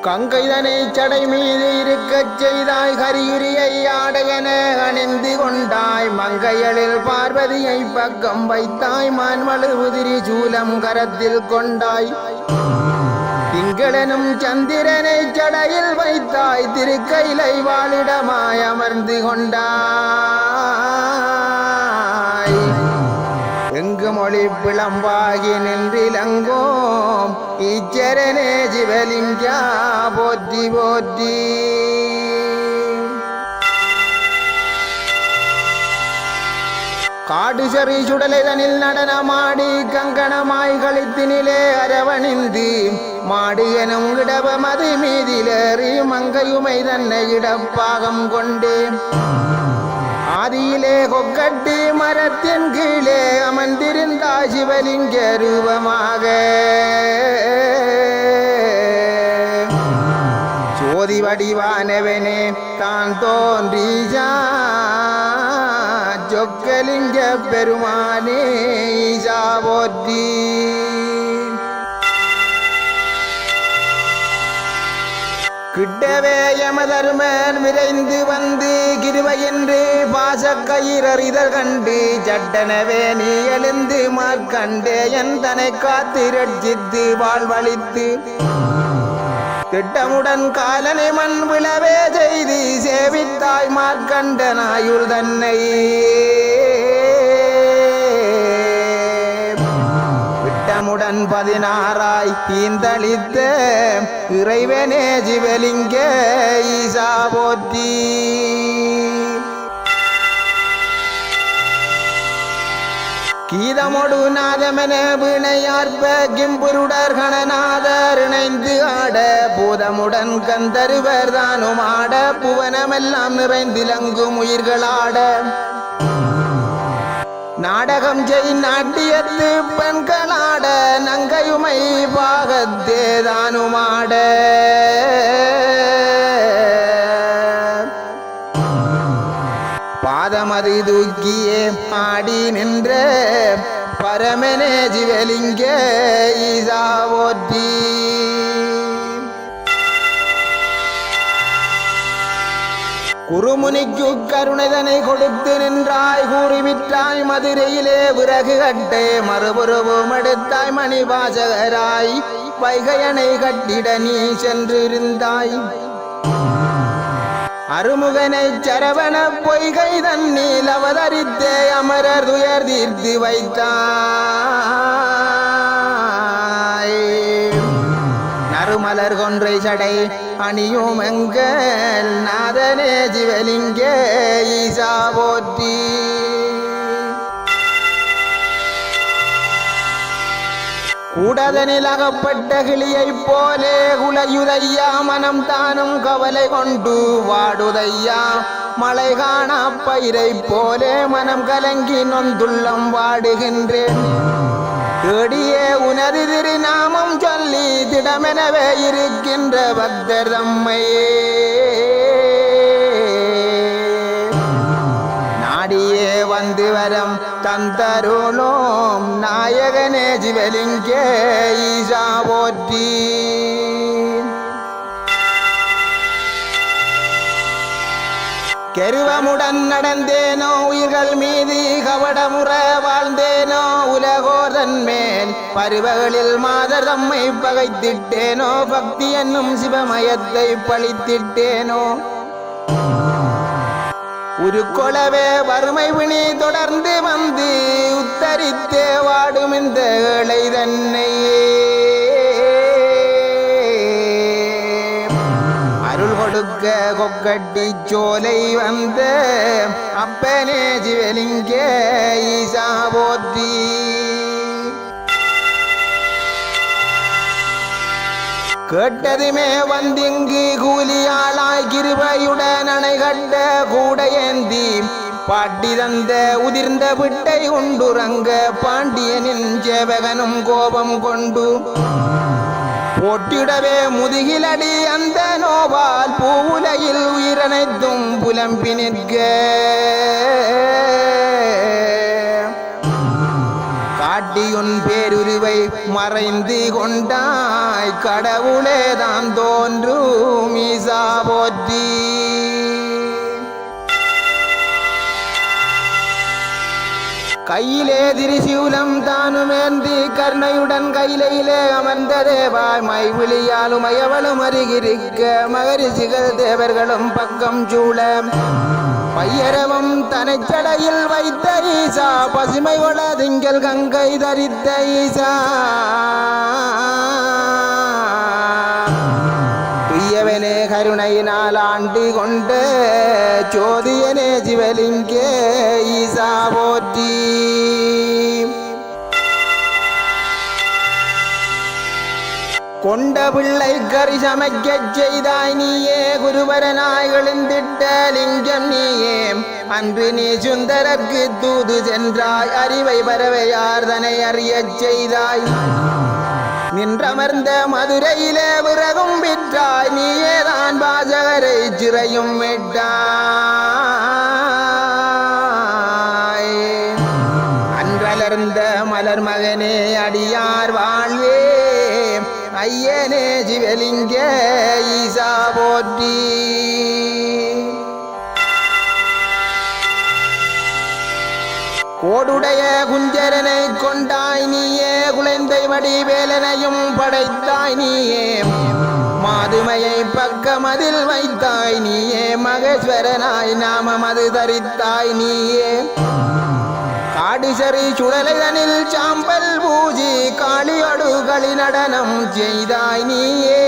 கங்கைதனை சடை மீது இருக்கச் செய்தாய் கரியுரியை ஆடையன அணிந்து கொண்டாய் மங்கையலில் பார்வதியை பக்கம் வைத்தாய் மான்மழு உதிரி சூலம் கரத்தில் கொண்டாய் திங்களனும் சந்திரனை சடையில் வைத்தாய் திருக்கைலை வாழிடமாய் அமர்ந்து கொண்டாய் எங்கு மொழி பிளம்பாகி நின்றிலங்கோம் ஈச்சரனே சிவலிங்கா போற்றி போற்றி காடு சரி சுடலைதனில் நடனமாடி கங்கணமாய் கழித்தினிலே அரவணிந்து மாடு எனும் இடவ மது மீதிலேறி மங்கையுமை தன்னை இடப்பாகம் கொண்டு ஆதியிலே கொக்கட்டி மரத்தின் கீழே அமர்ந்திருந்தாய் சிவலிங்க ரூபமாக சோதி வடிவானவனே தான் தோன்றீஜா ஜொக்கலிங்க பெருமானே ஈசா போற்றி கிட்டவே யமதர்மன் விரைந்து வந்து கிருபையின்று பாசக்கயிறறிதல் கண்டு சட்டனவே நீ எழுந்து மார்க்கண்டே என் தனை காத்து ரட்சித்து வாழ்வழித்து திட்டமுடன் காலனை மண் விழவே செய்து சேவித்தாய் மார்க்கண்டனாயுள் தன்னை விட்டமுடன் 16 தீந்தளித்த இறைவனே சிவலிங்க ஈசா போற்றி கீதமொடு நாதமென வினையார்ப்ப கிம்புருடர் கணநாதர் இணைந்து ஆட பூதமுடன் கந்தருவர் தானும் ஆட புவனமெல்லாம் நிறைந்திலங்கும் உயிர்களாட நாடகம் செய் நாட்டியத்து பெண்களாட நங்கையுமை பாகத்தே தானுமாட பாதமது தூக்கியே ஆடி நின்ற பரமனே சிவலிங்க ஈசா போற்றி குருமுனிக்கு கருணைதனை கொடுத்து நின்றாய் கூறிவிட்டாய் மதுரையிலே விறகு கட்டே மறுபுறவும் எடுத்தாய் மணிவாசகராய் வைகையணை கட்டிட நீ சென்றிருந்தாய் அருமுகனை சரவண பொய்கை தன்னில் அவதரித்தே அமரர் துயர் தீர்த்து வைத்தாய் நறுமலர் கொன்றை சடை அணியும் எங்கள் நாதனே சிவலிங்க ஈசா போற்றி கூடதனில் அகப்பட்ட கிளியை போலே குலையுதையா மனம் தானும் கவலை கொண்டு வாடுதையா மழை காணா பயிரை போலே மனம் கலங்கி நொந்துள்ளம் வாடுகின்றேன் தேடியே உனது திருநாமம் சொல்லி திடமெனவே இருக்கின்ற பக்தர் தம்மையே நாடியே வந்து வரம் தந்தருளோம் நாயகனே சிவலிங்க ஈசா போற்றி கெருவமுடன் நடந்தேனோ உயிர்கள் மீது கவடமுற வாழ்ந்தேனோ உலகோதன் மேல் பருவகளில் மாதர் தம்மை பகைத்திட்டேனோ பக்தி என்னும் சிவமயத்தை பழித்திட்டேனோ உருக்கொளவே வறுமை வினி தொடர்ந்து வந்து உத்தரித்தே வாடும் இந்த ஏழை தன்னையே அருள் கொடுக்க கொக்கட்டி சோலை வந்த அப்பனே சிவலிங்க ஈசா போற்றி கேட்டதுமே வந்திங்கு கூலியாளாய் கிருபையுடன் அணை கட்ட கூட ஏந்தி பாட்டி தந்த உதிர்ந்த விட்டை உண்டுறங்க பாண்டியனின் சேவகனும் கோபம் கொண்டு போட்டிடவே முதுகிலடி அந்த நோவால் பூவுலையில் உயிரனைத்தும் புலம்பி நிற்க காட்டியுன் பேருரு கிருவை மறைந்து கொண்டாய் கடவுளே தான் தோன்றும் ஈசா போற்றி. கையிலே திரிசூலம் தானுமேந்தி கருணையுடன் கையிலே அமர்ந்த தேவாய் மைவிழியாலும் அயவளும் அருகிருக்க மகரிஷிகள் தேவர்களும் பக்கம் சூழ பையரவும் தனச்சடையில் வைத்த ஈசா பசுமை ஒள திங்கள் கங்கை தரித்த ஈசா பிரியவனே கருணையினால் ஆண்டு கொண்ட சோதியனே சிவலிங்கே ஈசா போற்றி. கொண்ட பிள்ளை கறி சமைக்கச் செய்தாய் நீயே குருவரனாய் எழுந்திட்ட லிங்கம் நீயே அன்று நீ சுந்தரர்க்கு தூது சென்றாய் அறிவை பறவையார்தனை அறியச் செய்தாய் நின்றமர்ந்த மதுரையிலே விறகும் விற்றாய் நீயேதான் பாஜகரை சிறையும் விட்டாய் அன்றலர்ந்த மலர் மகனே அடியார் வாழ்வே ஐயனே சிவலிங்க ஈசா போற்றி. கோடுடைய குஞ்சரனை கொண்டாய் நீயே குழந்தை வடிவேலனையும் படைத்தாய் நீயே மாதுமையை பக்கமதில் வைத்தாய் நீயே மகேஸ்வரனாய் நாமம் அது தரித்தாய் நீயே காடிசரி சுடலைதனில் சாம்பல் பூஜி காளியொடு களி நடனம் செய்தாய் நீயே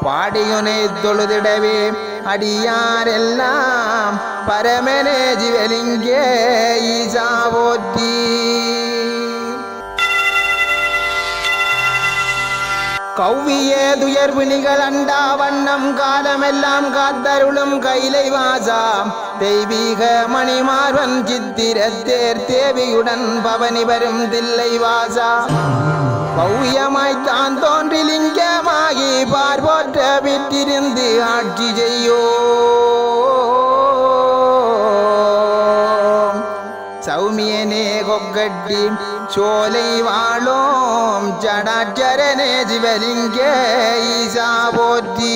பாடியுனை தொழுதிடவே அடியாரெல்லாம் பரமனே சிவலிங்கே ஈசா போற்றி. கௌவிய துயர் விழிகள் அண்டா வண்ணம் காலமெல்லாம் காத்தருளும் கைலை வாசா தெய்வீக மணிமார்வன் சித்திரத்தேர் தேவியுடன் பவனி வரும் தில்லை வாசா பௌயமாய்த்தான் தோன்றி லிங்கமாகி பார்போற்ற விட்டிருந்து ஆட்சி செய்யோ சௌமியனே கொக்கட்டி சோலை வாழோம் ஜடாச்சரனே சிவலிங்கே ஈசா போற்றி.